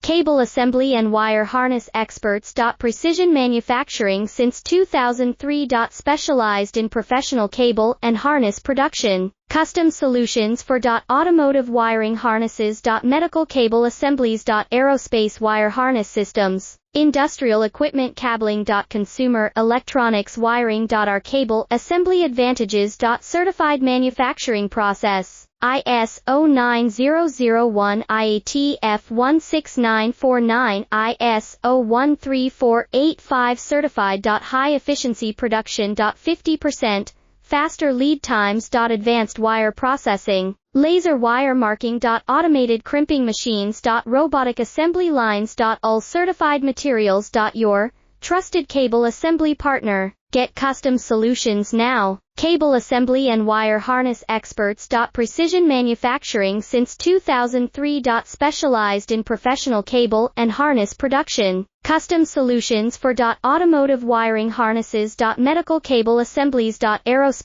Cable assembly and wire harness experts. Precision manufacturing since 2003. Specialized in professional cable and harness production. Custom solutions for automotive wiring harnesses. Medical cable assemblies. Aerospace wire harness systems. Industrial equipment cabling. Consumer electronics wiring. Our cable assembly advantages. Certified manufacturing process. ISO 9001 IATF 16949 ISO 13485 certified. High efficiency production. 50% faster lead times. Advanced wire processing, laser wire marking. Automated crimping machines. Robotic assembly lines. All certified materials. Your trusted cable assembly partner. Get custom solutions now. Cable assembly and wire harness experts. Precision manufacturing since 2003. Specialized in professional cable and harness production. Custom solutions for automotive wiring harnesses. Medical cable assemblies. Aerospace